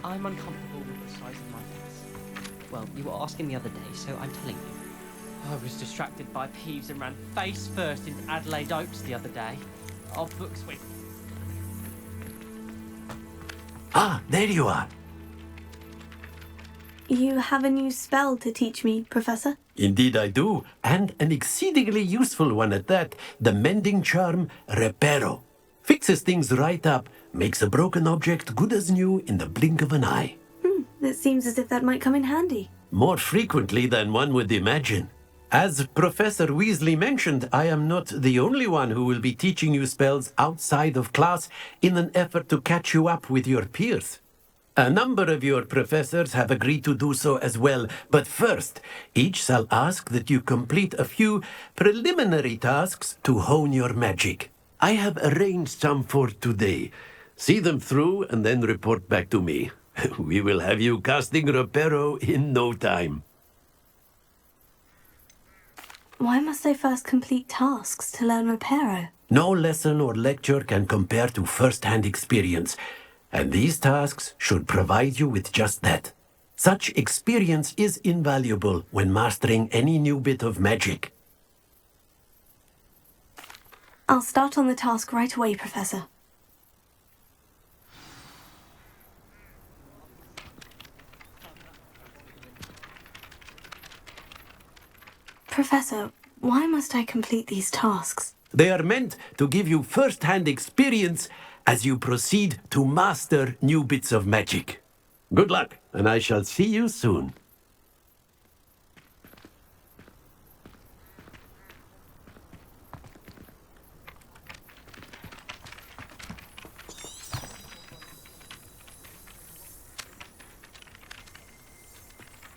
I'm uncomfortable with the size of my face. Well, you were asking the other day, so I'm telling you. I was distracted by Peeves and ran face first into Adelaide Oaks the other day. Our books went... Ah, there you are. You have a new spell to teach me, Professor? Indeed I do, and an exceedingly useful one at that. The mending charm, Reparo. Fixes things right up, makes a broken object good as new in the blink of an eye. It seems as if that might come in handy. More frequently than one would imagine. As Professor Weasley mentioned, I am not the only one who will be teaching you spells outside of class in an effort to catch you up with your peers. A number of your professors have agreed to do so as well, but first, each shall ask that you complete a few preliminary tasks to hone your magic. I have arranged some for today. See them through and then report back to me. We will have you casting Reparo in no time. Why must I first complete tasks to learn Reparo? No lesson or lecture can compare to first-hand experience, and these tasks should provide you with just that. Such experience is invaluable when mastering any new bit of magic. I'll start on the task right away, Professor. Professor, why must I complete these tasks? They are meant to give you first-hand experience as you proceed to master new bits of magic. Good luck, and I shall see you soon.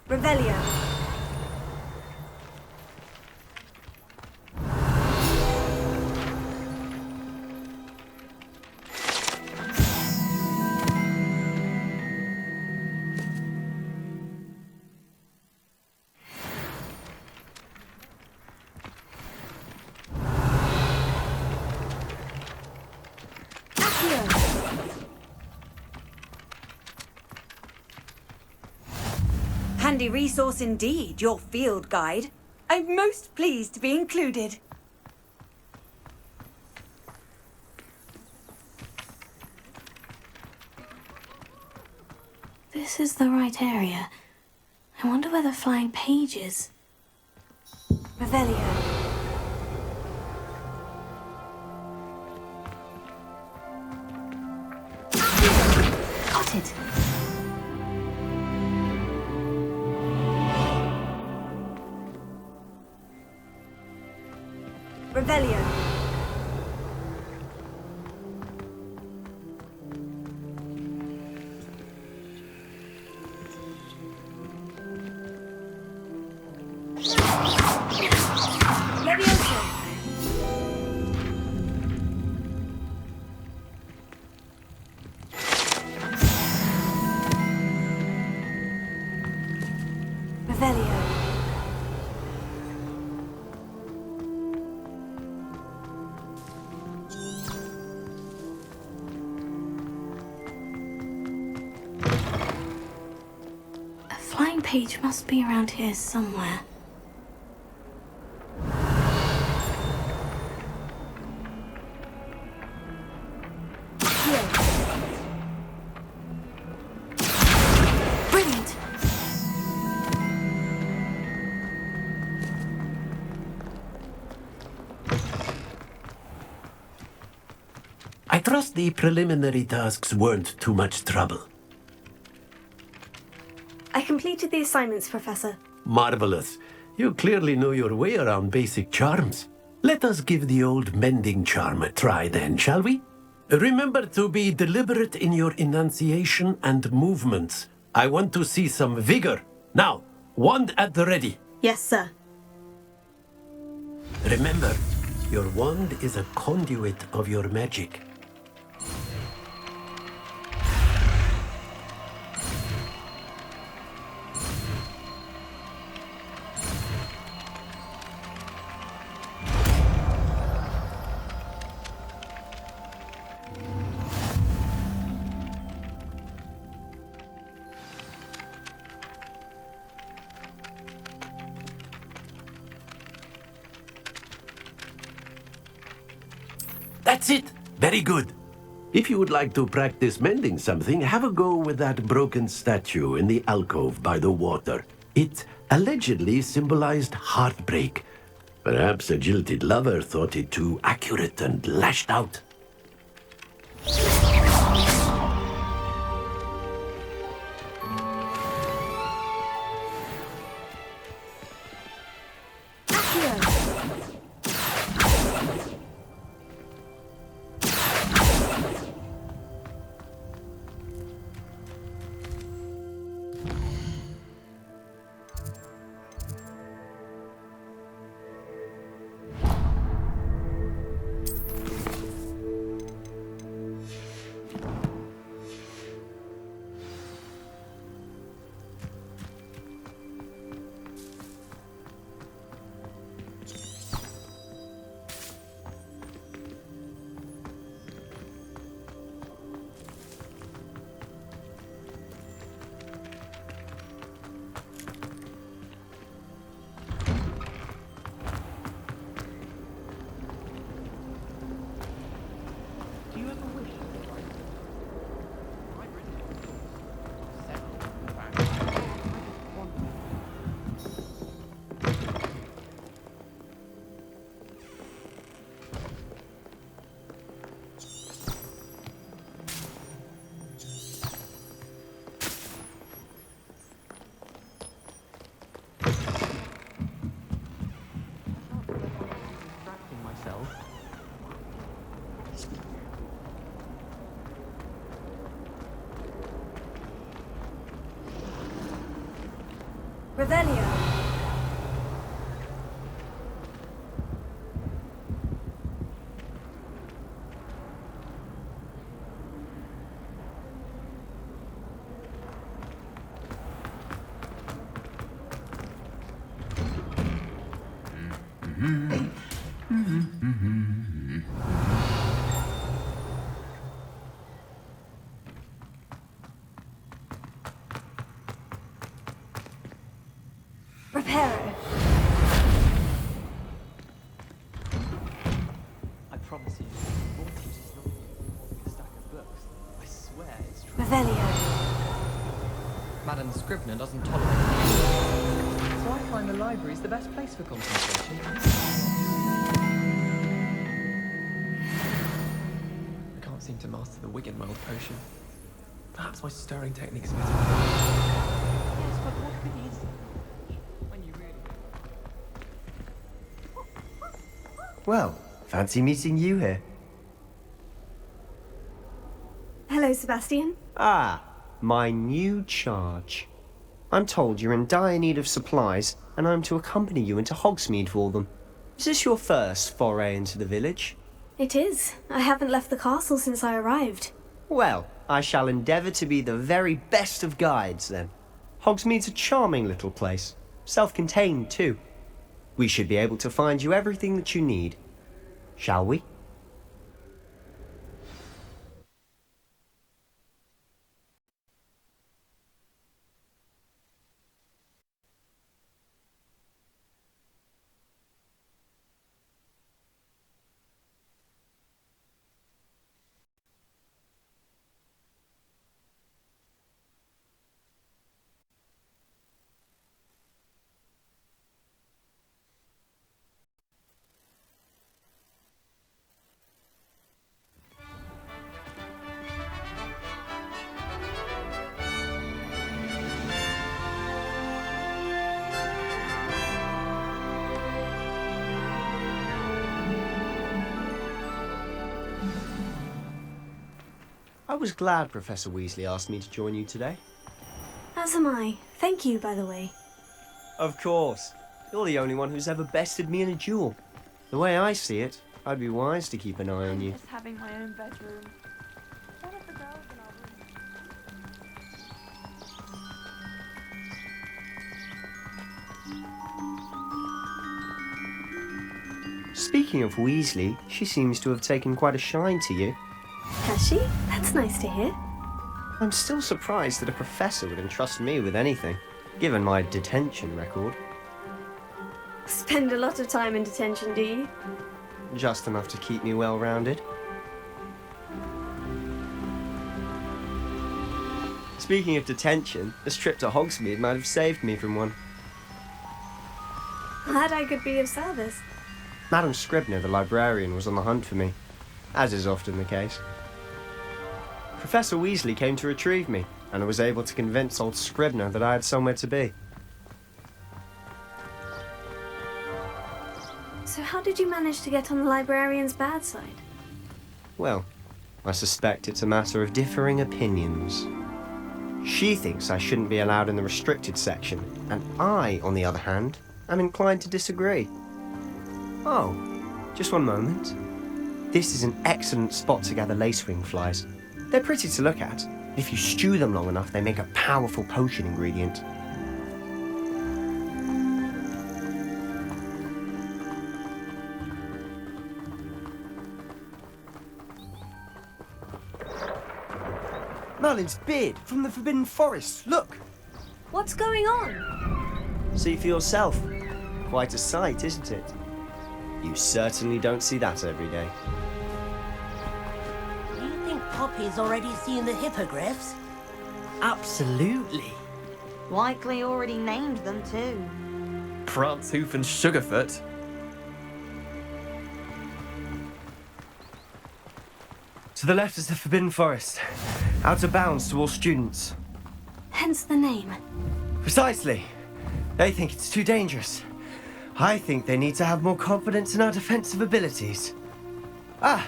Revelio. Handy resource indeed, your field guide. I'm most pleased to be included. This is the right area. I wonder where the flying page is. Revelio. Got it. Revelio. Levioso. Revelio. Flying page must be around here somewhere. Here. Brilliant. I trust the preliminary tasks weren't too much trouble. I completed the assignments, Professor. Marvelous. You clearly know your way around basic charms. Let us give the old mending charm a try then, shall we? Remember to be deliberate in your enunciation and movements. I want to see some vigor. Now, wand at the ready. Yes, sir. Remember, your wand is a conduit of your magic. That's it. Very good. If you would like to practice mending something, have a go with that broken statue in the alcove by the water. It allegedly symbolized heartbreak. Perhaps a jilted lover thought it too accurate and lashed out. Revelio. Reparo. I promise you, Mortius is not a stack of books. I swear it's true. Revelio. Madam Scribner doesn't tolerate it. So I find the library's the best place for concentration. I can't seem to master the Wiggenweld potion. Perhaps my stirring technique's better. Yes, but what could he when you really... Well, fancy meeting you here. Hello, Sebastian. Ah, my new charge. I'm told you're in dire need of supplies, and I'm to accompany you into Hogsmeade for them. Is this your first foray into the village? It is. I haven't left the castle since I arrived. Well, I shall endeavour to be the very best of guides, then. Hogsmeade's a charming little place. Self-contained, too. We should be able to find you everything that you need. Shall we? I was glad Professor Weasley asked me to join you today. As am I. Thank you, by the way. Of course. You're the only one who's ever bested me in a duel. The way I see it, I'd be wise to keep an eye on you. Just having my own bedroom. One of the girls in our room. Speaking of Weasley, she seems to have taken quite a shine to you. Has she? That's nice to hear. I'm still surprised that a professor would entrust me with anything, given my detention record. Spend a lot of time in detention, do you? Just enough to keep me well-rounded. Speaking of detention, this trip to Hogsmeade might have saved me from one. Glad I could be of service. Madam Scribner, the librarian, was on the hunt for me, as is often the case. Professor Weasley came to retrieve me, and I was able to convince old Scribner that I had somewhere to be. So how did you manage to get on the librarian's bad side? Well, I suspect it's a matter of differing opinions. She thinks I shouldn't be allowed in the restricted section, and I, on the other hand, am inclined to disagree. Oh, just one moment. This is an excellent spot to gather lacewing flies. They're pretty to look at. If you stew them long enough, they make a powerful potion ingredient. Merlin's beard from the Forbidden Forest. Look! What's going on? See for yourself. Quite a sight, isn't it? You certainly don't see that every day. Do you think Poppy's already seen the hippogriffs? Absolutely. Likely already named them too. Prance, Hoof, and Sugarfoot. To the left is the Forbidden Forest. Out of bounds to all students. Hence the name. Precisely. They think it's too dangerous. I think they need to have more confidence in our defensive abilities. Ah,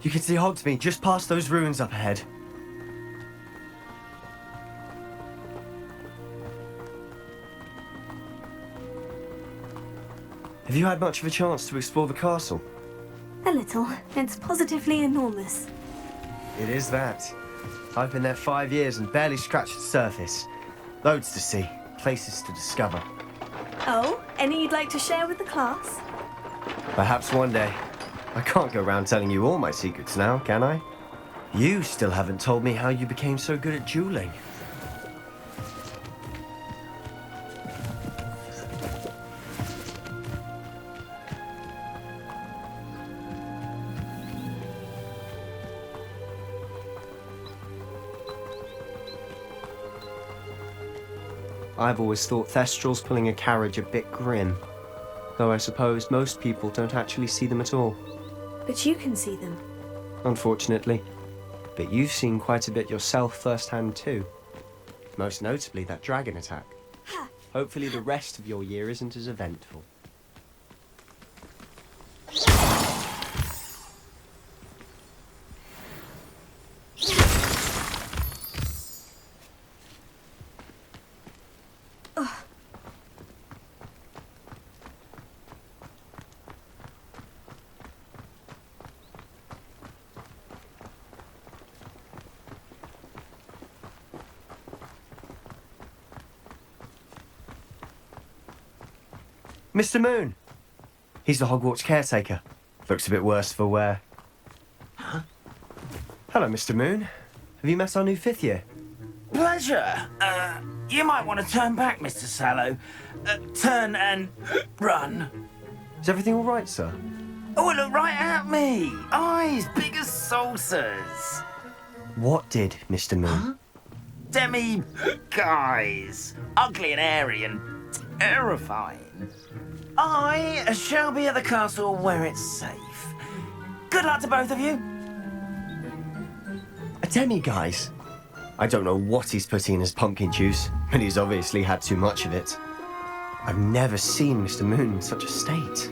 you can see Hogsmeade just past those ruins up ahead. Have you had much of a chance to explore the castle? A little. It's positively enormous. It is that. I've been there 5 years and barely scratched the surface. Loads to see, places to discover. Oh, any you'd like to share with the class? Perhaps one day. I can't go around telling you all my secrets now, can I? You still haven't told me how you became so good at dueling. I've always thought Thestrals pulling a carriage a bit grim, though I suppose most people don't actually see them at all. But you can see them. Unfortunately. But you've seen quite a bit yourself firsthand too. Most notably that dragon attack. Hopefully the rest of your year isn't as eventful. Mr. Moon! He's the Hogwarts caretaker. Looks a bit worse for wear. Huh? Hello, Mr. Moon. Have you met our new 5th year? Pleasure. You might want to turn back, Mr. Sallow. Turn and run. Is everything all right, sir? Oh, look right at me. Eyes big as saucers. What did, Mr. Moon? Huh? Demi guys. Ugly and airy and terrifying. I shall be at the castle where it's safe. Good luck to both of you. A demi-guise? I don't know what he's putting in his pumpkin juice, but he's obviously had too much of it. I've never seen Mr. Moon in such a state.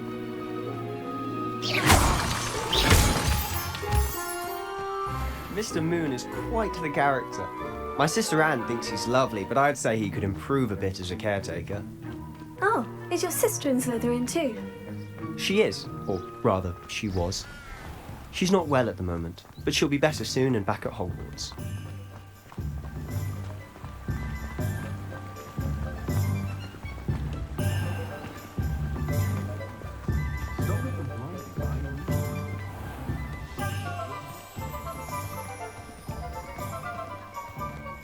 Mr. Moon is quite the character. My sister Anne thinks he's lovely, but I'd say he could improve a bit as a caretaker. Oh, is your sister in Slytherin too? She is, or rather, she was. She's not well at the moment, but she'll be better soon and back at Hogwarts.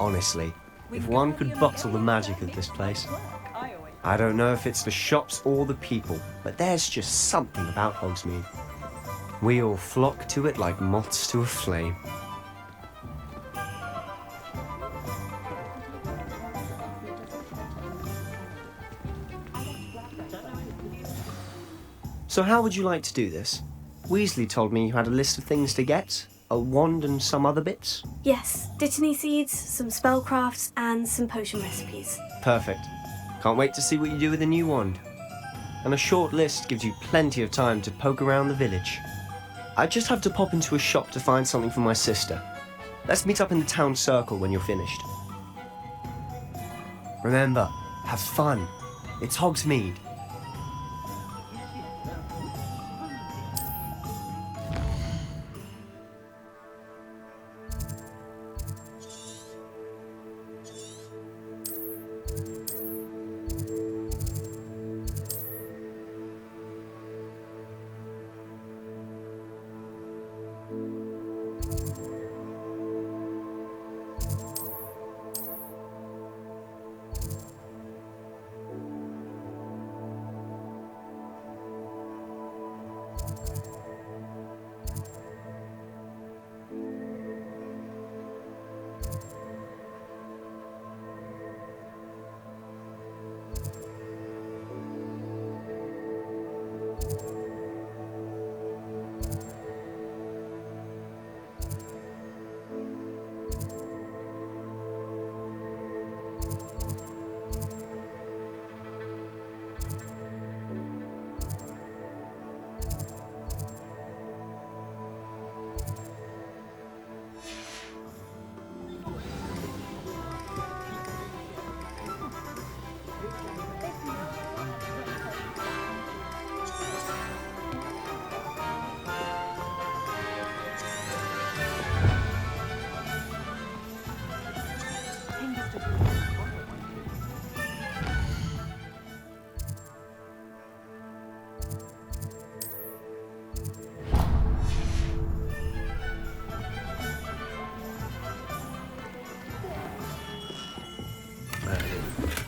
Honestly, if one could bottle the magic of this place. I don't know if it's the shops or the people, but there's just something about Hogsmeade. We all flock to it like moths to a flame. So how would you like to do this? Weasley told me you had a list of things to get. A wand and some other bits? Yes, Dittany seeds, some spellcrafts, and some potion recipes. Perfect. Can't wait to see what you do with the new wand. And a short list gives you plenty of time to poke around the village. I just have to pop into a shop to find something for my sister. Let's meet up in the town circle when you're finished. Remember, have fun. It's Hogsmeade.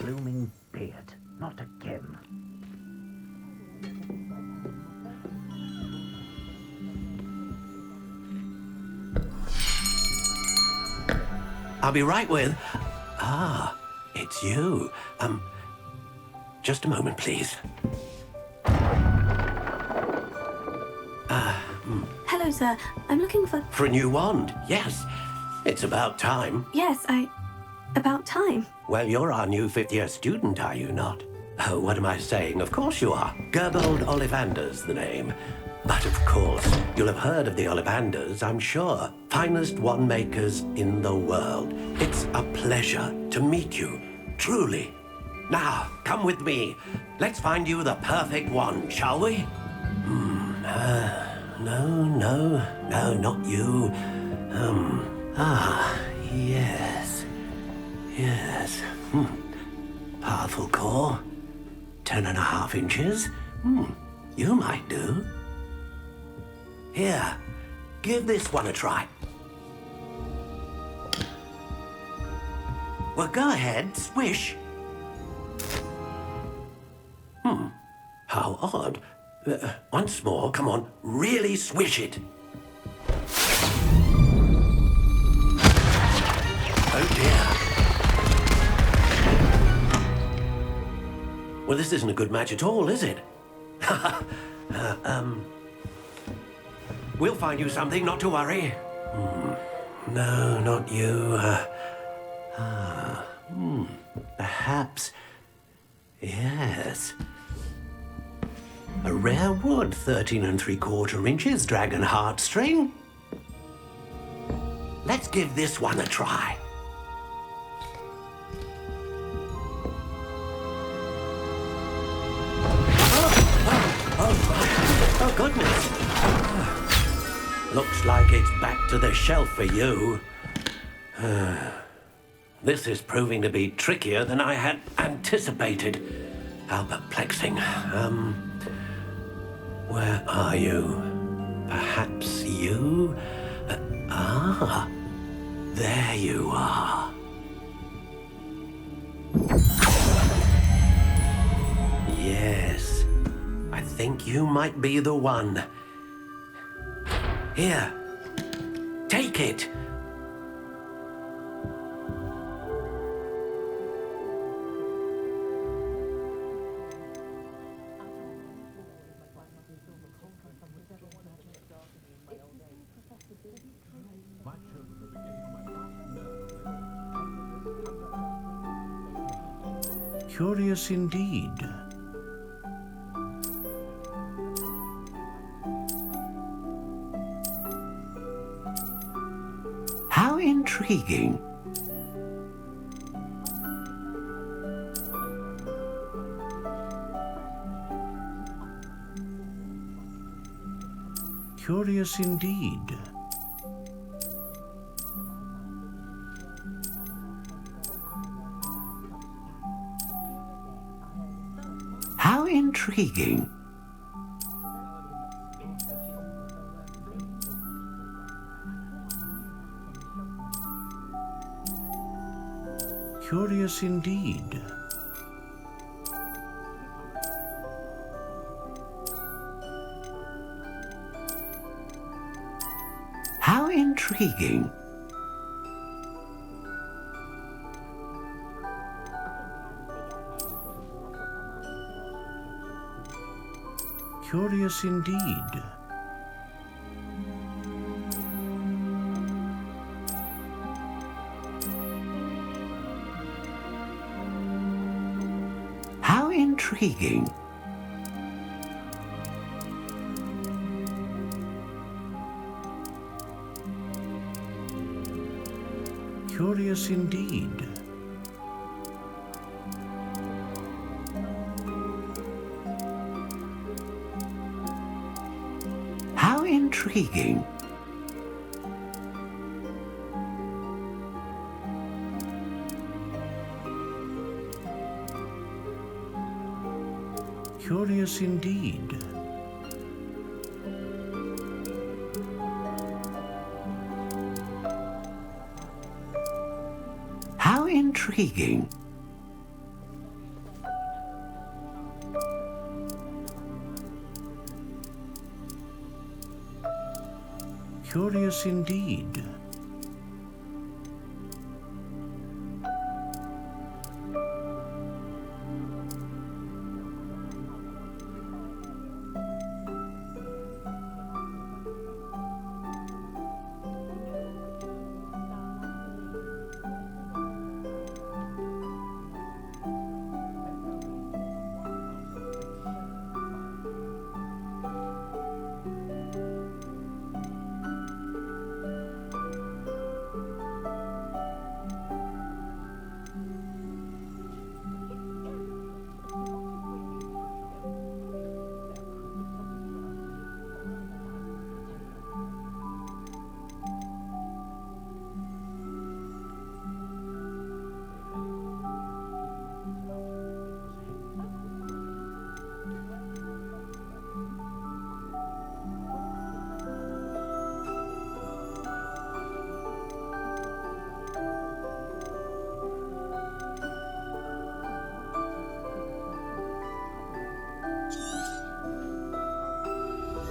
Blooming beard, not again. I'll be right with... Ah, it's you. Just a moment, please. Hello, sir. I'm looking for... For a new wand, yes. It's about time. Yes, about time. Well, you're our new fifth-year student, are you not? Oh, what am I saying? Of course you are. Gerbold Ollivander's the name. But of course, you'll have heard of the Ollivanders, I'm sure. Finest wand makers in the world. It's a pleasure to meet you, truly. Now, come with me. Let's find you the perfect wand, shall we? No, not you. Yes. Powerful core. 10.5 inches. You might do. Here, give this one a try. Well, go ahead, swish. How odd. Once more, come on, really swish it. Oh dear. Well, this isn't a good match at all, is it? We'll find you something, not to worry. No, not you. Perhaps. Yes. A rare wood, 13 3/4 inches, dragon heartstring. Let's give this one a try. Oh, goodness. Looks like it's back to the shelf for you. This is proving to be trickier than I had anticipated. How perplexing. Where are you? Perhaps you? There you are. Yes, I think you might be the one. Here, take it. Curious indeed. How intriguing. Curious indeed. How intriguing. Curious indeed. How intriguing. Curious indeed. How intriguing. Curious indeed. How intriguing. Curious indeed. How intriguing. Curious indeed.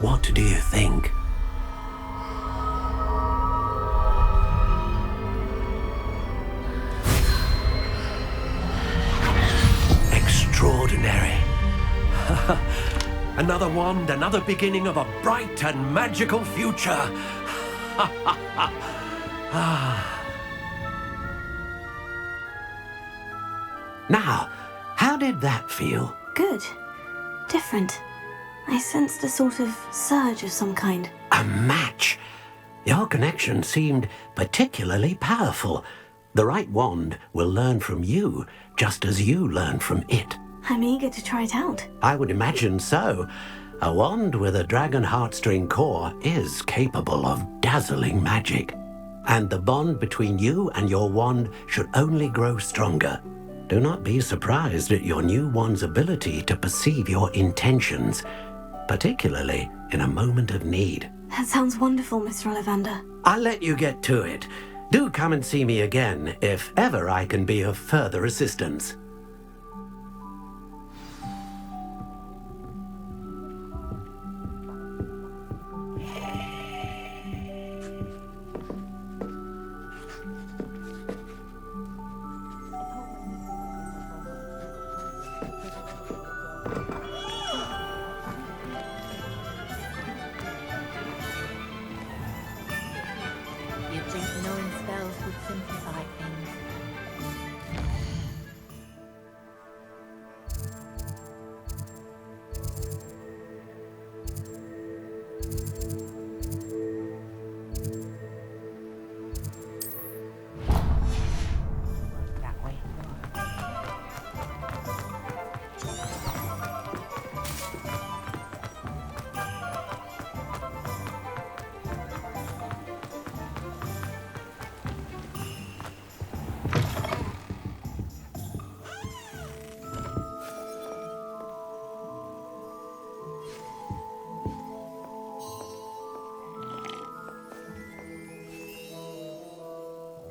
What do you think? Extraordinary. Another wand, another beginning of a bright and magical future. Now, how did that feel? Good. Different. I sensed a sort of surge of some kind. A match. Your connection seemed particularly powerful. The right wand will learn from you, just as you learn from it. I'm eager to try it out. I would imagine so. A wand with a dragon heartstring core is capable of dazzling magic. And the bond between you and your wand should only grow stronger. Do not be surprised at your new wand's ability to perceive your intentions, particularly in a moment of need. That sounds wonderful, Mr. Ollivander. I'll let you get to it. Do come and see me again if ever I can be of further assistance. You'd think knowing spells would simplify things.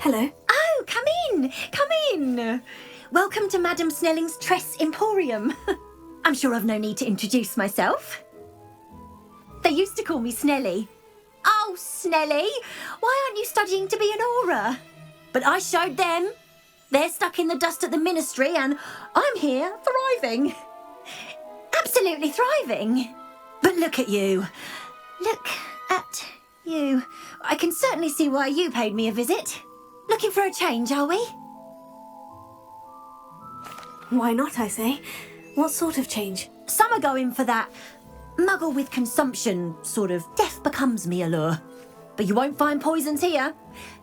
Hello. Oh, come in, come in. Welcome to Madame Snelling's Tress Emporium. I'm sure I've no need to introduce myself. They used to call me Snelly. Oh, Snelly, why aren't you studying to be an aura? But I showed them. They're stuck in the dust at the ministry and I'm here thriving. Absolutely thriving. But look at you. Look at you. I can certainly see why you paid me a visit. Looking for a change, are we? Why not, I say? What sort of change? Some are going for that muggle with consumption, sort of death becomes me allure. But you won't find poisons here.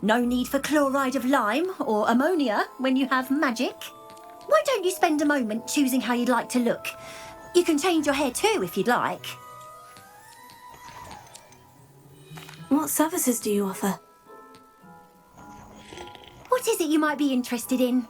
No need for chloride of lime or ammonia when you have magic. Why don't you spend a moment choosing how you'd like to look? You can change your hair too if you'd like. What services do you offer? What is it you might be interested in?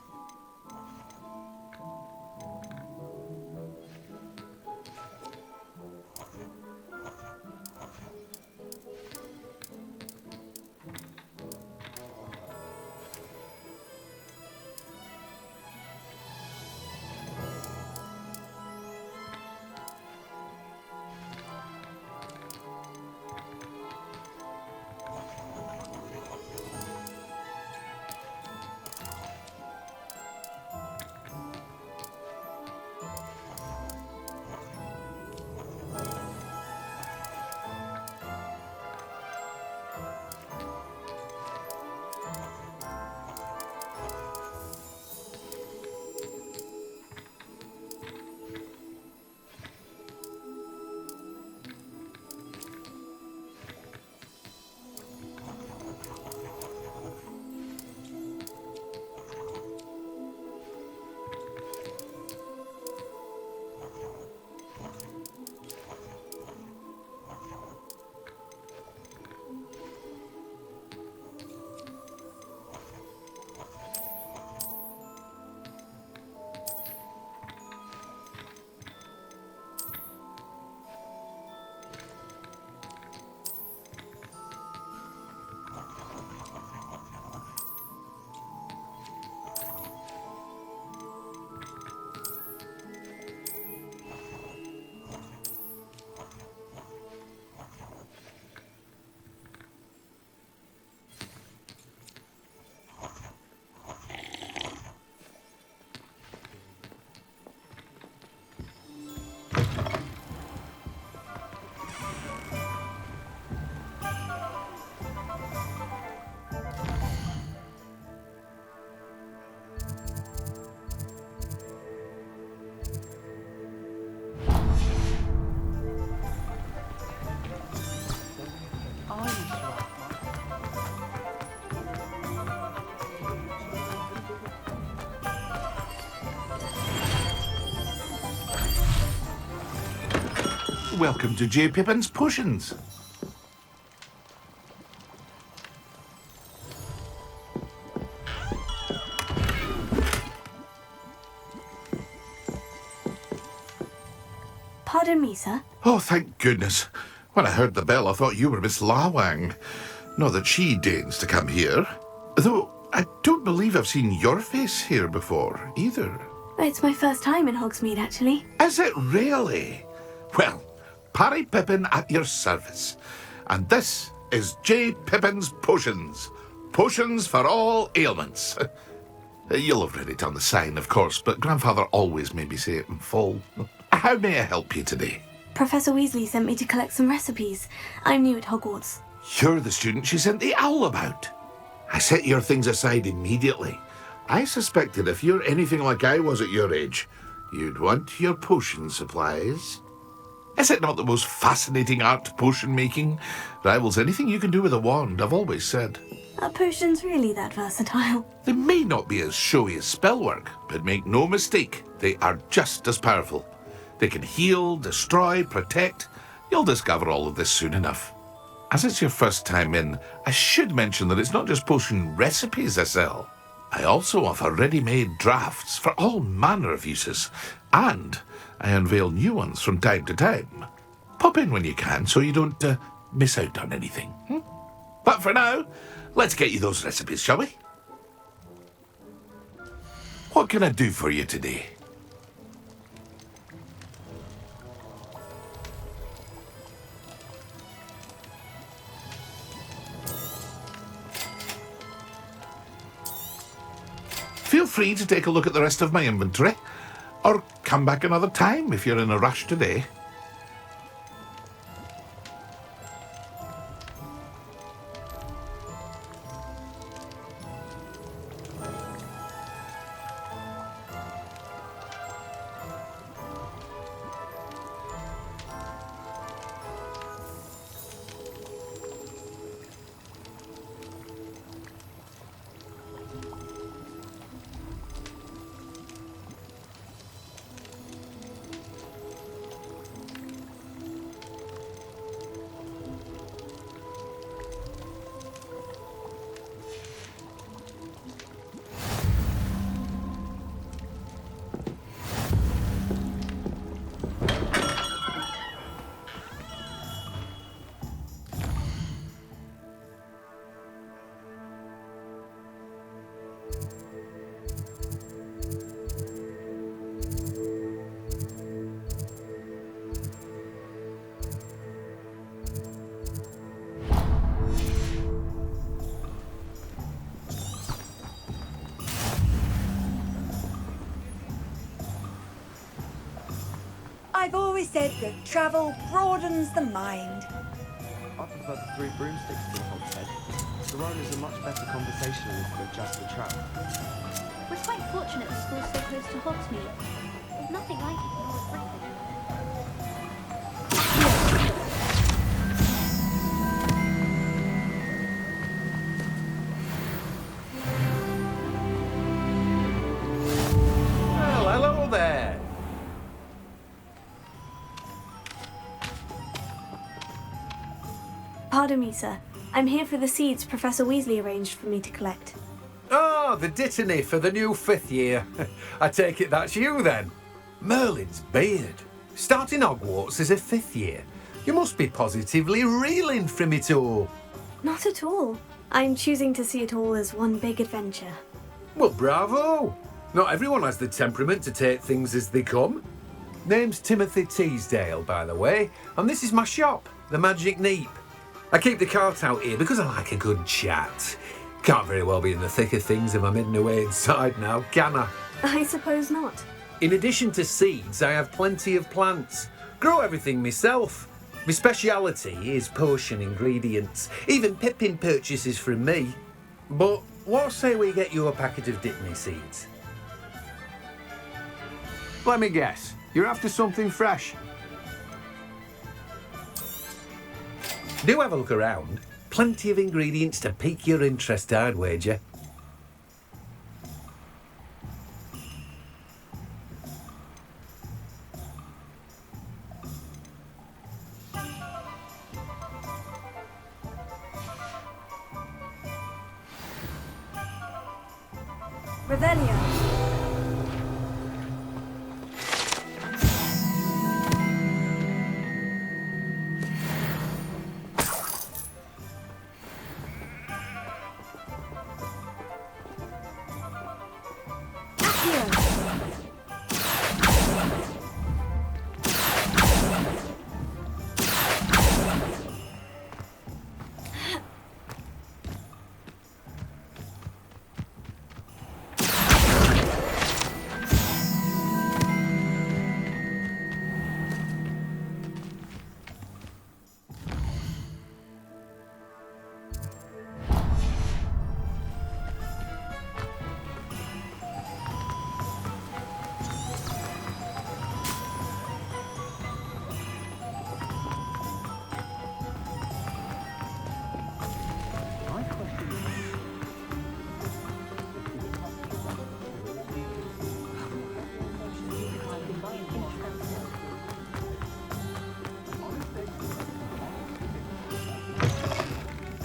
Welcome to J. Pippin's Potions. Pardon me, sir. Oh, thank goodness. When I heard the bell, I thought you were Miss Lawang. Not that she deigns to come here. Though I don't believe I've seen your face here before, either. It's my first time in Hogsmeade, actually. Is it really? Well, Parry Pippin at your service. And this is J. Pippin's Potions. Potions for all ailments. You'll have read it on the sign, of course, but Grandfather always made me say it in full. How may I help you today? Professor Weasley sent me to collect some recipes. I'm new at Hogwarts. You're the student she sent the owl about. I set your things aside immediately. I suspected if you're anything like I was at your age, you'd want your potion supplies. Is it not the most fascinating art, potion making? Rivals anything you can do with a wand, I've always said. Are potions really that versatile? They may not be as showy as spellwork, but make no mistake, they are just as powerful. They can heal, destroy, protect. You'll discover all of this soon enough. As it's your first time in, I should mention that it's not just potion recipes I sell. I also offer ready-made drafts for all manner of uses, and I unveil new ones from time to time. Pop in when you can so you don't miss out on anything. But for now, let's get you those recipes, shall we? What can I do for you today? Feel free to take a look at the rest of my inventory, or come back another time if you're in a rush today. I've always said that travel broadens the mind. I prefer the 3 broomsticks to the hogshead. The riders are much better conversationalists than just the trap. We're quite fortunate the school's so close to Hogsmeade. There's nothing like it in North Britain. Well, hello there. Pardon me, sir. I'm here for the seeds Professor Weasley arranged for me to collect. Oh, the dittany for the new 5th year. I take it that's you then. Merlin's beard. Starting Hogwarts as a 5th year. You must be positively reeling from it all. Not at all. I'm choosing to see it all as one big adventure. Well, bravo. Not everyone has the temperament to take things as they come. Name's Timothy Teasdale, by the way, and this is my shop, the Magic Neep. I keep the cart out here because I like a good chat. Can't very well be in the thick of things if I'm hidden away inside now, can I? I suppose not. In addition to seeds, I have plenty of plants. Grow everything myself. My speciality is potion ingredients. Even Pippin purchases from me. But what say we get you a packet of Dittany seeds? Let me guess. You're after something fresh. Do have a look around. Plenty of ingredients to pique your interest, I'd wager. Revelio.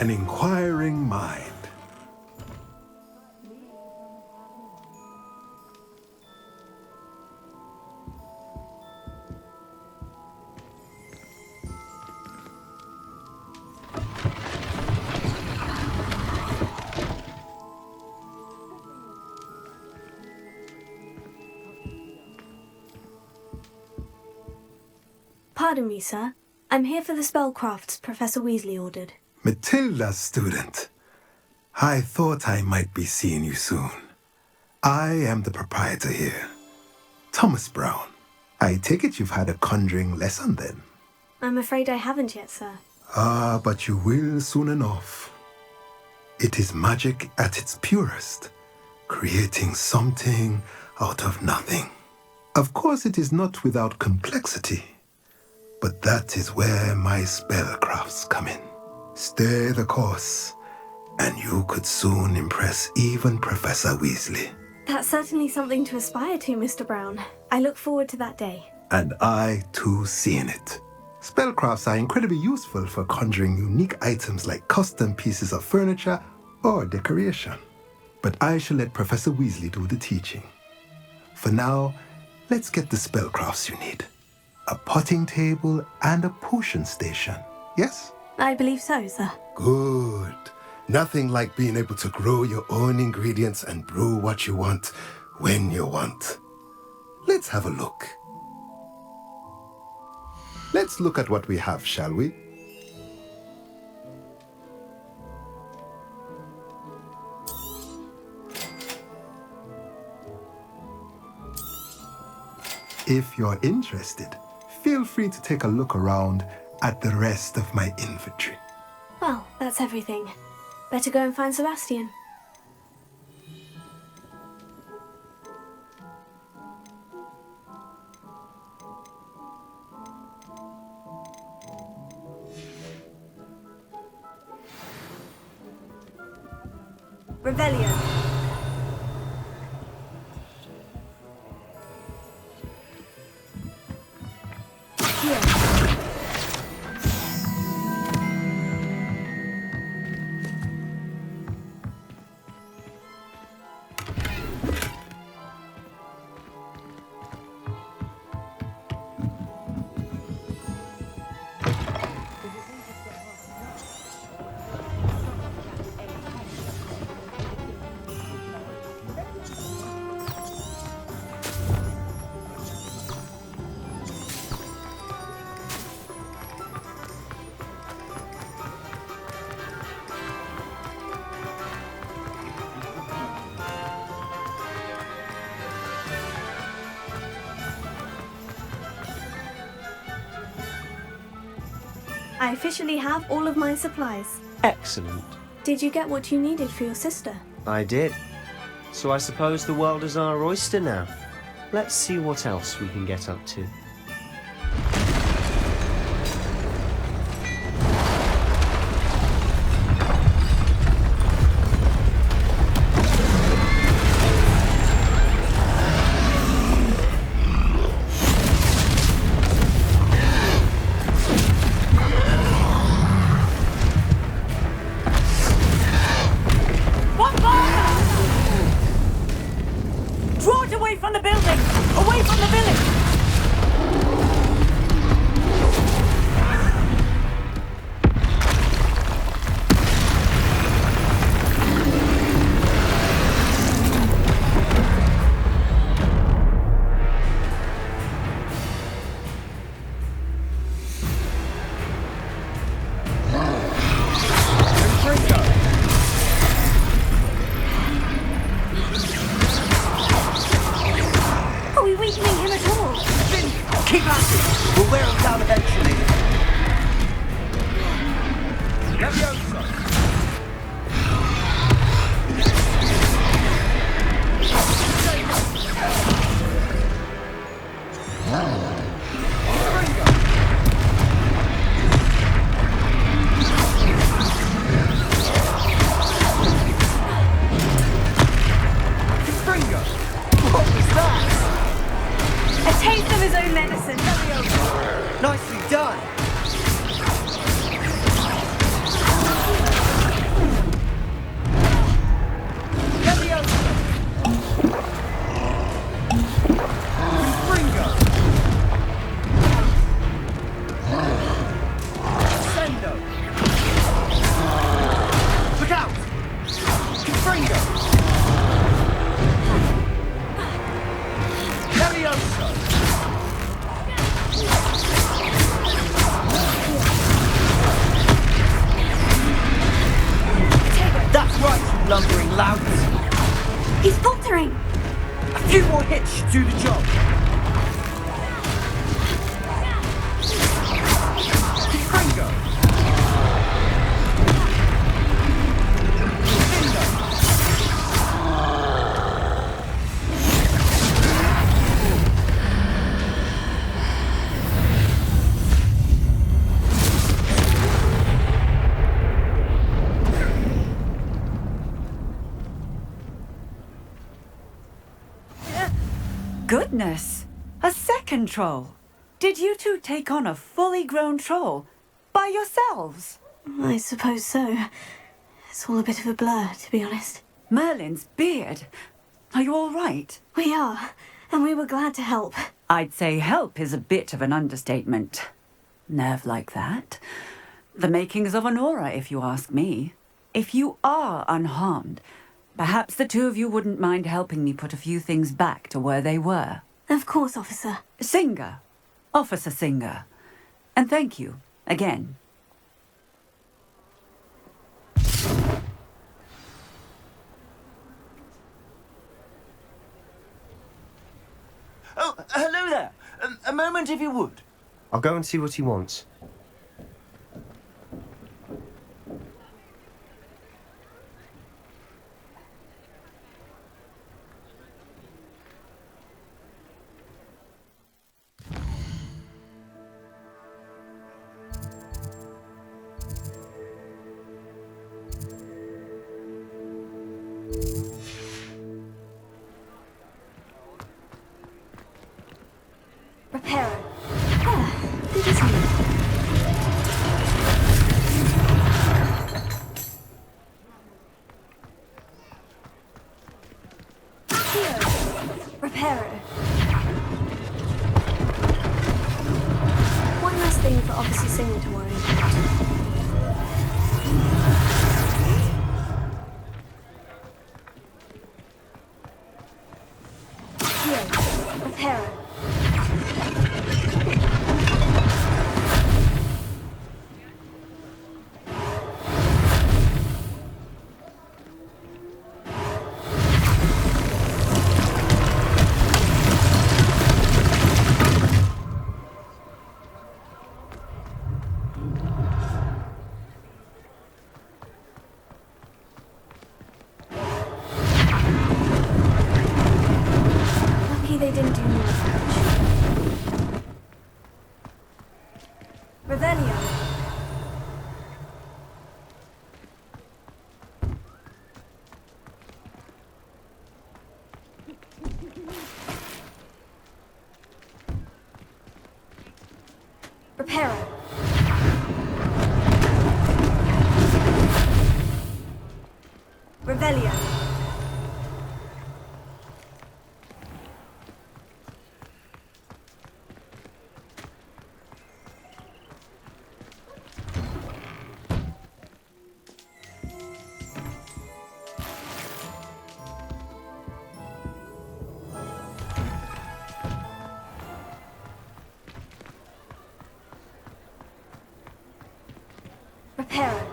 An inquiring mind. Pardon me, sir. I'm here for the spellcrafts Professor Weasley ordered. Matilda's student. I thought I might be seeing you soon. I am the proprietor here, Thomas Brown. I take it you've had a conjuring lesson then? I'm afraid I haven't yet, sir. Ah, but you will soon enough. It is magic at its purest, creating something out of nothing. Of course, it is not without complexity, but that is where my spellcrafts come in. Stay the course, and you could soon impress even Professor Weasley. That's certainly something to aspire to, Mr. Brown. I look forward to that day. And I, too, seeing it. Spellcrafts are incredibly useful for conjuring unique items like custom pieces of furniture or decoration. But I shall let Professor Weasley do the teaching. For now, let's get the spellcrafts you need. A potting table and a potion station, yes? I believe so, sir. Good. Nothing like being able to grow your own ingredients and brew what you want when you want. Let's have a look. Let's look at what we have, shall we? If you're interested, feel free to take a look around at the rest of my inventory. Well, that's everything. Better go and find Sebastian. Revelio. I officially have all of my supplies. Excellent. Did you get what you needed for your sister? I did. So I suppose the world is our oyster now. Let's see what else we can get up to. Draw it away from the building! Away from the village! Are we weakening him at all? Keep at it! We'll wear him down eventually. What was that? A taste of his own medicine. Nicely done. Look out! Confringo! Levioso! He's faltering! A few more hits should do the job. Fringo. Goodness! A second troll! Did you two take on a fully grown troll by yourselves? I suppose so. It's all a bit of a blur, to be honest. Merlin's beard. Are you all right? We are, and we were glad to help. I'd say help is a bit of an understatement. Nerve like that. The makings of an aura, if you ask me. If you are unharmed, perhaps the two of you wouldn't mind helping me put a few things back to where they were. Of course, officer. Singer. Officer Singer. And thank you, again. Oh, hello there. A moment if you would. I'll go and see what he wants. Reparo. Ah, good as new. Here. Reparo. One last thing for Officer Singer to worry about. Here. Reparo. They didn't do more damage. Revelio. Reparo. Revelio. Reparo.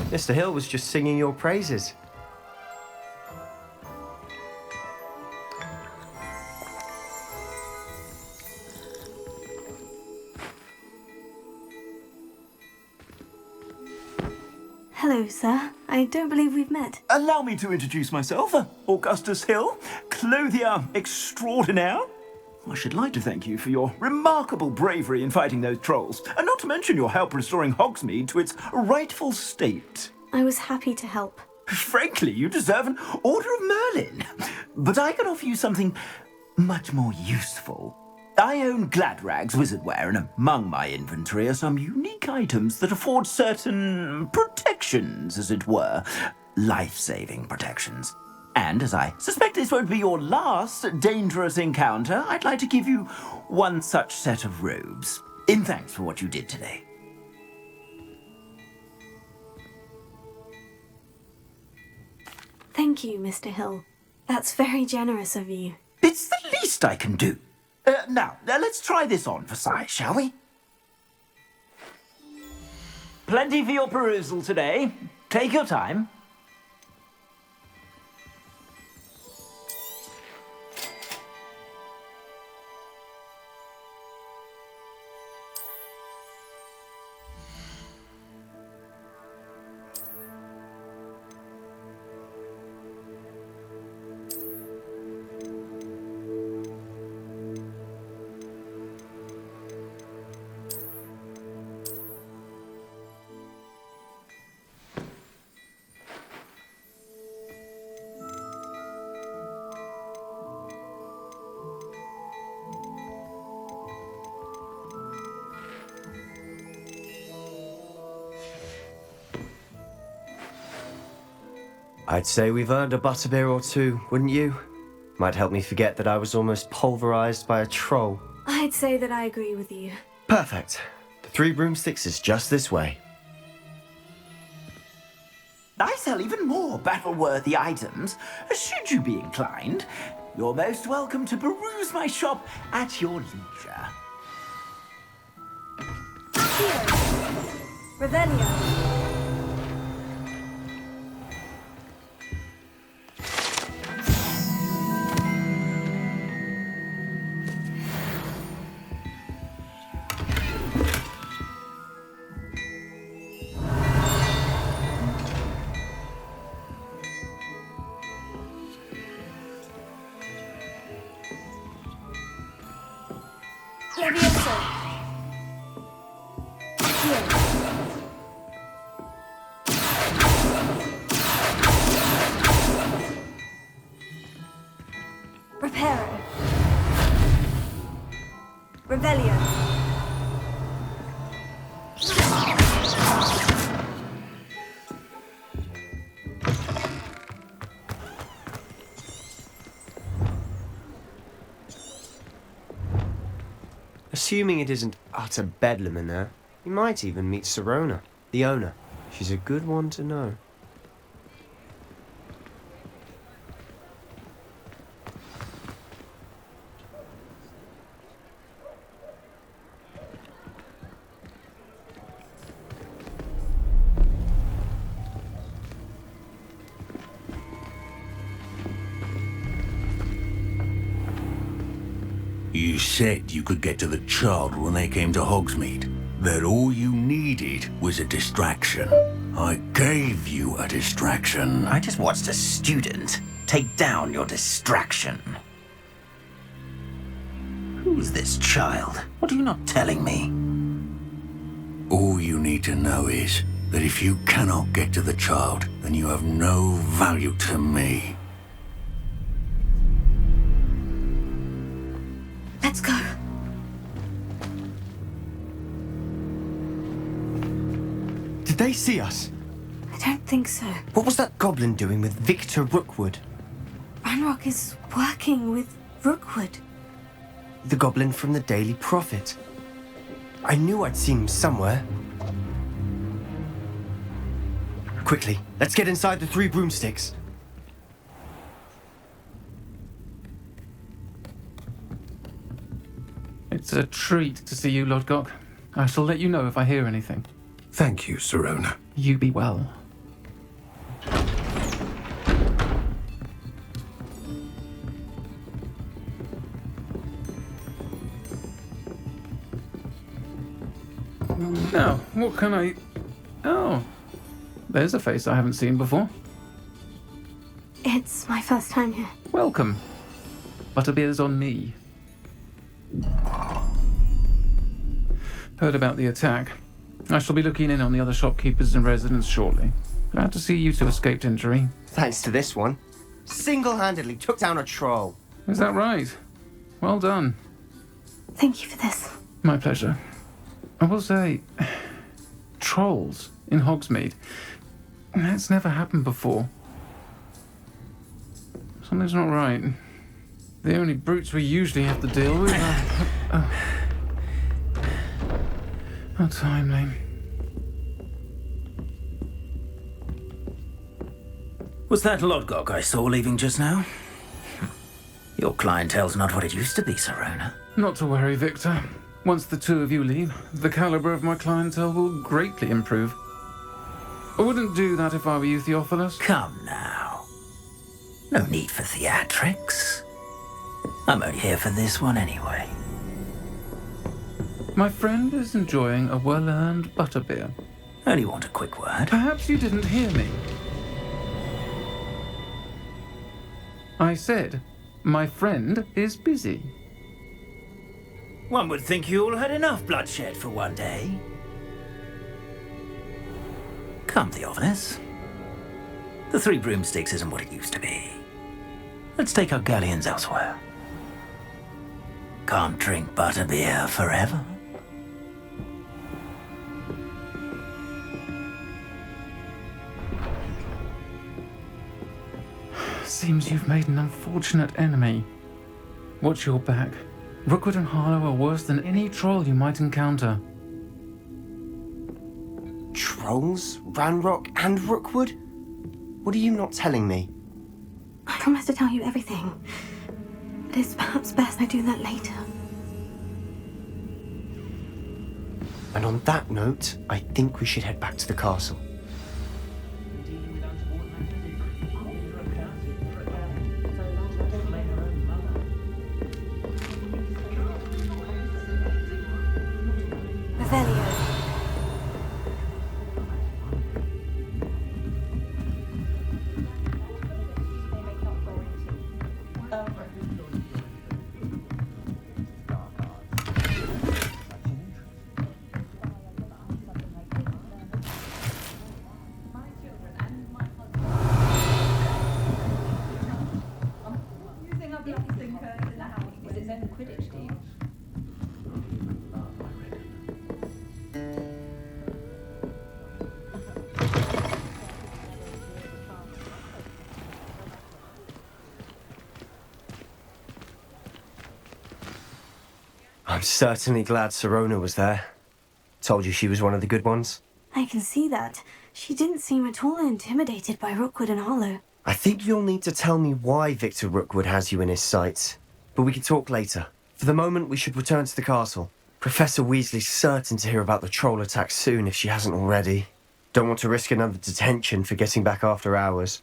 Mr. Hill was just singing your praises. Hello, sir. I don't believe we've met. Allow me to introduce myself. Augustus Hill, clothier extraordinaire. I should like to thank you for your remarkable bravery in fighting those trolls, and not to mention your help restoring Hogsmeade to its rightful state. I was happy to help. Frankly, you deserve an Order of Merlin. But I can offer you something much more useful. I own Gladrag's wizardware, and among my inventory are some unique items that afford certain protections, as it were. Life-saving protections. And as I suspect this won't be your last dangerous encounter, I'd like to give you one such set of robes, in thanks for what you did today. Thank you, Mr. Hill. That's very generous of you. It's the least I can do. Now, let's try this on for size, shall we? Plenty for your perusal today. Take your time. I'd say we've earned a butterbeer or two, wouldn't you? Might help me forget that I was almost pulverized by a troll. I'd say that I agree with you. Perfect. The 3 broomsticks is just this way. I sell even more battle-worthy items. Should you be inclined, you're most welcome to peruse my shop at your leisure. Here. Revelio. Levioso. Here. Reparo. Revelio. Assuming it isn't utter bedlam in there, you might even meet Sirona, the owner. She's a good one to know. You said you could get to the child when they came to Hogsmeade. That all you needed was a distraction. I gave you a distraction. I just watched a student take down your distraction. Who's this child? What are you not telling me? All you need to know is that if you cannot get to the child, then you have no value to me. Let's go. Did they see us? I don't think so. What was that goblin doing with Victor Rookwood? Ranrock is working with Rookwood. The goblin from the Daily Prophet. I knew I'd seen him somewhere. Quickly, let's get inside the 3 broomsticks. It's a treat to see you, Lodgok. I shall let you know if I hear anything. Thank you, Sirona. You be well. Now, what can I... Oh, there's a face I haven't seen before. It's my first time here. Welcome. Butterbeer's on me. Heard about the attack. I shall be looking in on the other shopkeepers and residents shortly. Glad to see you two escaped injury. Thanks to this one. Single-handedly took down a troll. Is that right? Well done. Thank you for this. My pleasure. I will say, trolls in Hogsmeade. That's never happened before. Something's not right. The only brutes we usually have to deal with are... How timely. Was that Lodgok I saw leaving just now? Your clientele's not what it used to be, Serona. Not to worry, Victor. Once the two of you leave, the caliber of my clientele will greatly improve. I wouldn't do that if I were you, Theophilus. Come now. No need for theatrics. I'm only here for this one anyway. My friend is enjoying a well-earned butterbeer. Only want a quick word. Perhaps you didn't hear me. I said, my friend is busy. One would think you all had enough bloodshed for one day. Come, Theophilus. The Three Broomsticks isn't what it used to be. Let's take our galleons elsewhere. Can't drink butterbeer forever. Seems you've made an unfortunate enemy. Watch your back. Rookwood and Harlow are worse than any troll you might encounter. Trolls? Ranrock and Rookwood? What are you not telling me? I promise to tell you everything. But it's perhaps best I do that later. And on that note, I think we should head back to the castle. Revelio. I'm certainly glad Serona was there. Told you she was one of the good ones. I can see that. She didn't seem at all intimidated by Rookwood and Harlow. I think you'll need to tell me why Victor Rookwood has you in his sights. But we can talk later. For the moment, we should return to the castle. Professor Weasley's certain to hear about the troll attack soon if she hasn't already. Don't want to risk another detention for getting back after hours.